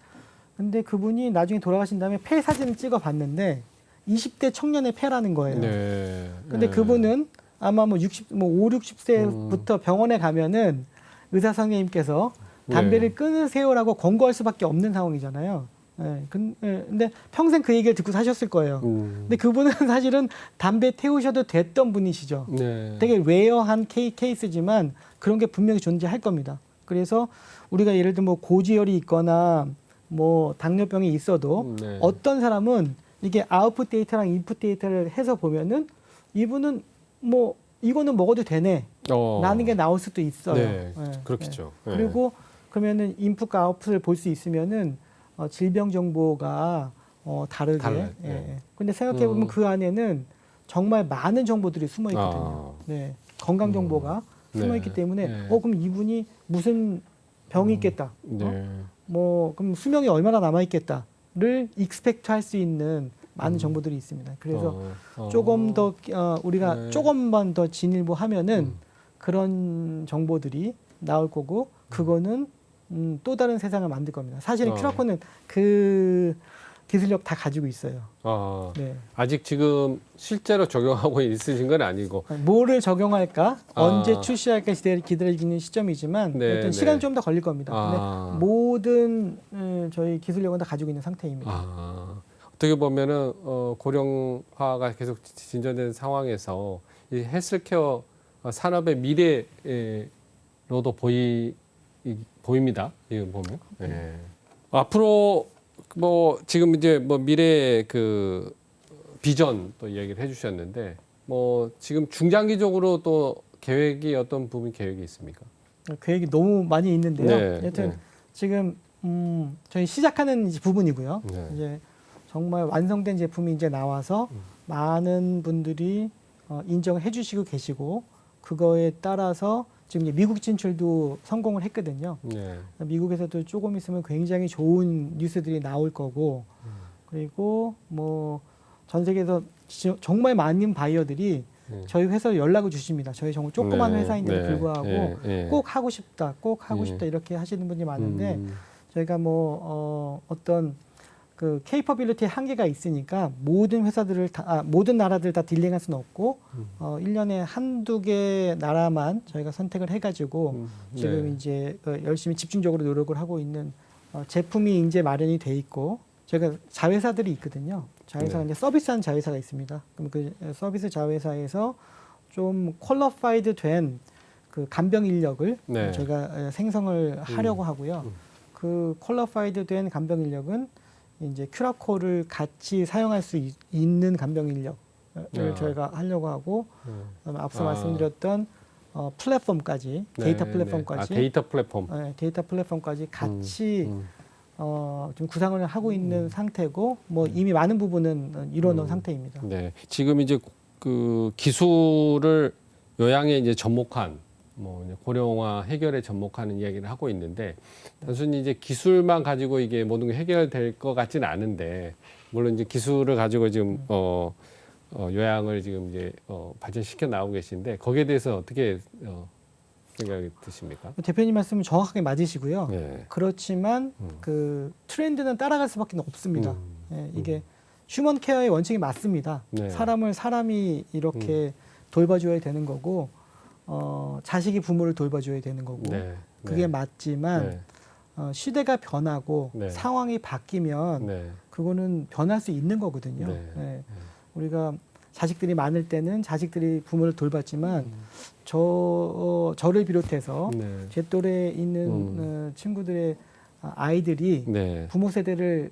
근데 그분이 나중에 돌아가신 다음에 폐 사진을 찍어 봤는데 20대 청년의 폐라는 거예요. 네. 근데 네. 그분은 아마 뭐 5, 60세부터 병원에 가면은 의사 선생님께서 담배를 끊으세요라고 권고할 수밖에 없는 상황이잖아요. 근데 평생 그 얘기를 듣고 사셨을 거예요. 근데 그분은 사실은 담배 태우셔도 됐던 분이시죠. 네. 되게 웨어한 케이스지만 그런 게 분명히 존재할 겁니다. 그래서 우리가 예를 들면 뭐 고지혈이 있거나 뭐 당뇨병이 있어도 네. 어떤 사람은 이게 아웃풋 데이터랑 인풋 데이터를 해서 보면은 이분은 뭐 이거는 먹어도 되네 라는 게 나올 수도 있어요. 네. 그렇겠죠. 네. 그리고 그러면은 인풋과 아웃풋을 볼 수 있으면은 질병 정보가 다르게. 달라요. 근데 생각해 보면 그 안에는 정말 많은 정보들이 숨어 있거든요. 네. 건강 정보가 숨어 있기 때문에 그럼 이분이 무슨 병이 있겠다. 뭐 그럼 수명이 얼마나 남아 있겠다를 익스펙트 할 수 있는 많은 정보들이 있습니다. 그래서 조금 더 우리가 조금만 더 진일보하면은 그런 정보들이 나올 거고 그거는 또 다른 세상을 만들 겁니다. 사실은 큐라코는 그 기술력 다 가지고 있어요. 네. 아직 지금 실제로 적용하고 있으신 건 아니고 뭐를 적용할까, 언제 출시할까 기다리는 시점이지만 일단 시간이 좀 더 걸릴 겁니다. 근데 모든 저희 기술력은 다 가지고 있는 상태입니다. 어떻게 보면은 고령화가 계속 진전되는 상황에서 이 헬스케어 산업의 미래로도 보입니다. 이거 보면. 앞으로 뭐 지금 이제 뭐 미래 그 비전 또 이야기를 해주셨는데 뭐 지금 중장기적으로 또 계획이 어떤 부분 계획이 있습니까? 계획이 너무 많이 있는데요. 여튼 지금 저희 시작하는 부분이고요. 이제 정말 완성된 제품이 이제 나와서 많은 분들이 인정을 해주시고 계시고 그거에 따라서 지금 이제 미국 진출도 성공을 했거든요. 미국에서도 조금 있으면 굉장히 좋은 뉴스들이 나올 거고 그리고 뭐 전 세계에서 정말 많은 바이어들이 저희 회사에 연락을 주십니다. 저희 정말 조그만 회사인데도 불구하고 꼭 하고 싶다, 꼭 하고 싶다 이렇게 하시는 분이 많은데 저희가 뭐 어떤 그 케이퍼빌리티의 한계가 있으니까 모든 회사들을 모든 나라들 다 딜링할 수는 없고 1년에 한두 개 나라만 저희가 선택을 해가지고 지금 이제 열심히 집중적으로 노력을 하고 있는 제품이 이제 마련이 돼 있고 저희가 자회사들이 있거든요. 자회사가 이제 서비스한 자회사가 있습니다. 그럼 그 서비스 자회사에서 좀 퀄러파이드 된 그 간병 인력을 저희가 생성을 하려고 하고요. 그 퀄러파이드 된 간병 인력은 이제 큐라코를 같이 사용할 수 있는 간병 인력을 저희가 하려고 하고 앞서 말씀드렸던 플랫폼까지 데이터 플랫폼까지 데이터 플랫폼 데이터 플랫폼까지 같이 좀 구상을 하고 있는 상태고 뭐 이미 많은 부분은 이루어놓은 상태입니다. 네, 지금 이제 그 기술을 요양에 이제 접목한 뭐 고령화 해결에 접목하는 이야기를 하고 있는데 단순히 이제 기술만 가지고 이게 모든 게 해결될 것 같지는 않은데 물론 이제 기술을 가지고 지금 요양을 지금 이제 발전시켜 나오고 계신데 거기에 대해서 어떻게 생각이 드십니까? 대표님 말씀은 정확하게 맞으시고요. 그렇지만 그 트렌드는 따라갈 수밖에 없습니다. 이게 휴먼 케어의 원칙이 맞습니다. 사람을 사람이 이렇게 돌봐줘야 되는 거고 자식이 부모를 돌봐줘야 되는 거고 그게 맞지만 시대가 변하고 상황이 바뀌면 그거는 변할 수 있는 거거든요. 우리가 자식들이 많을 때는 자식들이 부모를 돌봤지만 저를 비롯해서 제 또래에 있는 친구들의 아이들이 부모 세대를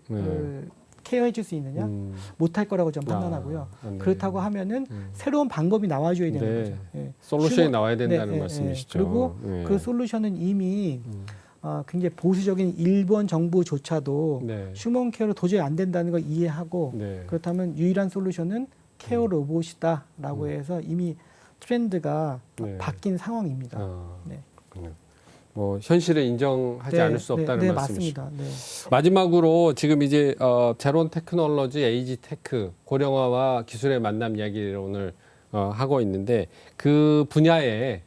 케어해 줄 수 있느냐? 못할 거라고 저는 판단하고요. 그렇다고 하면은 새로운 방법이 나와줘야 되는 거죠. 솔루션이 나와야 된다는 말씀이시죠. 그리고 그 솔루션은 이미 굉장히 보수적인 일본 정부조차도 휴먼 케어로 도저히 안 된다는 걸 이해하고 그렇다면 유일한 솔루션은 케어 로봇이다라고 해서 이미 트렌드가 바뀐 상황입니다. 그렇군요. 뭐 현실을 인정하지 않을 수 없다는 말씀이시죠. 맞습니다. 마지막으로 지금 이제 제론 테크놀로지, 에이지 테크, 고령화와 기술의 만남 이야기를 오늘 하고 있는데 그 분야에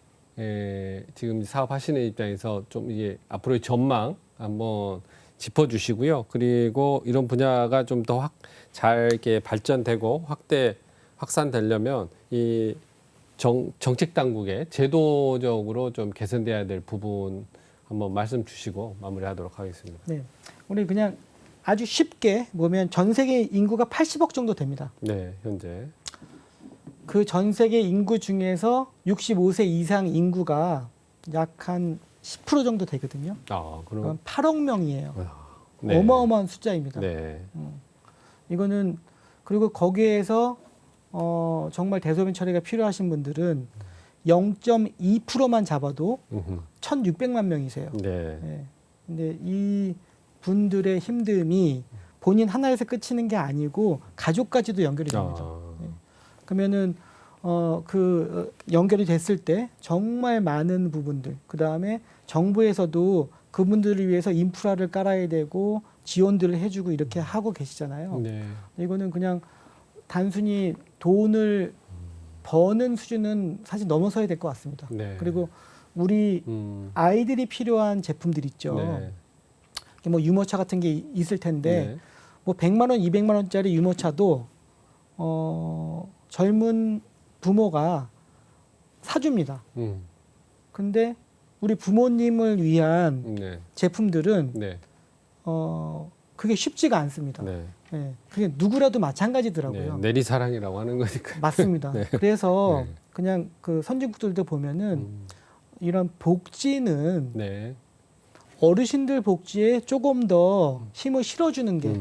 지금 사업하시는 입장에서 좀 이게 앞으로의 전망 한번 짚어주시고요. 그리고 이런 분야가 좀 더 잘 이렇게 발전되고 확산되려면 이 정책 당국의 제도적으로 좀 개선돼야 될 부분 한번 말씀 주시고 마무리하도록 하겠습니다. 네, 우리 그냥 아주 쉽게 보면 전 세계 인구가 80억 정도 됩니다. 네, 현재. 그 전 세계 인구 중에서 65세 이상 인구가 약 한 10% 정도 되거든요. 그럼 8억 명이에요. 네. 어마어마한 숫자입니다. 네. 이거는 그리고 거기에서 정말 대소변 처리가 필요하신 분들은 0.2%만 잡아도 1,600만 명이세요. 네. 네. 근데 이 분들의 힘듦이 본인 하나에서 끝이는 게 아니고 가족까지도 연결이 됩니다. 네. 그러면은 연결이 됐을 때 정말 많은 부분들, 그 다음에 정부에서도 그분들을 위해서 인프라를 깔아야 되고 지원들을 해주고 이렇게 하고 계시잖아요. 네. 이거는 그냥 단순히 돈을 버는 수준은 사실 넘어서야 될 것 같습니다. 네. 그리고 우리 아이들이 필요한 제품들 있죠. 네. 뭐 유모차 같은 게 있을 텐데 네. 뭐 100만 원, 200만 원짜리 유모차도 젊은 부모가 사줍니다. 근데 우리 부모님을 위한 네. 제품들은 네. 그게 쉽지가 않습니다. 네. 네. 그게 누구라도 마찬가지더라고요. 네. 내리사랑이라고 하는 거니까. 맞습니다. 네. 그래서 네. 그냥 그 선진국들도 보면은 이런 복지는 네. 어르신들 복지에 조금 더 힘을 실어주는 게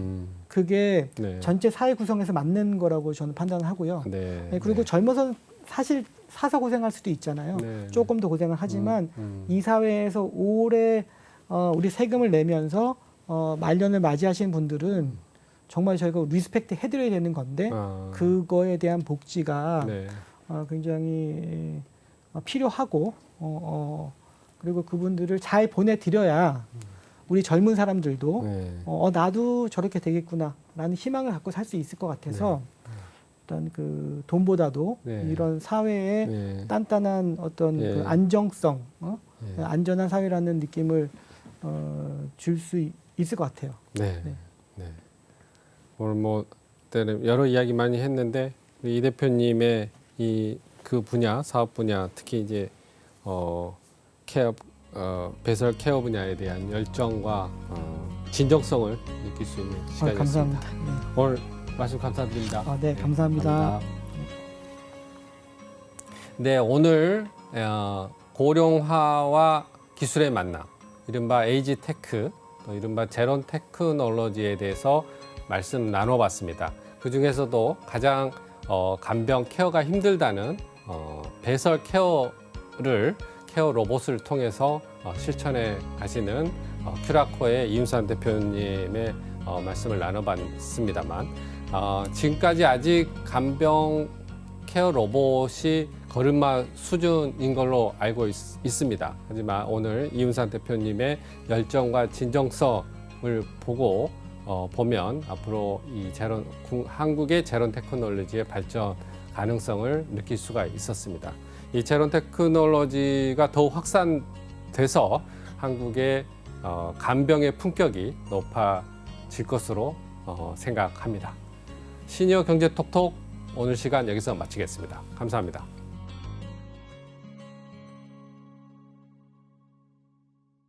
그게 네. 전체 사회 구성에서 맞는 거라고 저는 판단하고요. 네. 네, 그리고 젊어서 사실 사서 고생할 수도 있잖아요. 네. 조금 더 고생을 하지만 이 사회에서 오래 우리 세금을 내면서 말년을 맞이하시는 분들은 정말 저희가 리스펙트 해드려야 되는 건데 그거에 대한 복지가 네. 굉장히 필요하고 그리고 그분들을 잘 보내드려야 우리 젊은 사람들도 네. 나도 저렇게 되겠구나라는 희망을 갖고 살 수 있을 것 같아서 일단 그 돈보다도 네. 이런 사회에 네. 단단한 어떤 네. 그 안정성, 네. 안전한 사회라는 느낌을 줄 수 있을 것 같아요. 네. 네. 네. 오늘 뭐 여러 이야기 많이 했는데 이 대표님의 그 분야 사업 분야 특히 이제 배설 케어 분야에 대한 열정과 진정성을 느낄 수 있는 시간이었습니다. 감사합니다. 네. 오늘 말씀 감사드립니다. 네, 감사합니다. 네, 오늘 고령화와 기술의 만남, 이른바 에이지테크, 또 이른바 제론 테크놀로지에 대해서 말씀 나눠봤습니다. 그 중에서도 가장 간병 케어가 힘들다는 배설 케어 로봇을 통해서 실천해 가시는 큐라코의 이윤산 대표님의 말씀을 나눠봤습니다만 지금까지 아직 간병 케어 로봇이 걸음마 수준인 걸로 알고 있습니다. 하지만 오늘 이윤산 대표님의 열정과 진정성을 보면 앞으로 한국의 제론 테크놀로지의 발전 가능성을 느낄 수가 있었습니다. 이 제론 테크놀로지가 더욱 확산돼서 한국의 간병의 품격이 높아질 것으로 생각합니다. 시니어 경제 톡톡 오늘 시간 여기서 마치겠습니다. 감사합니다.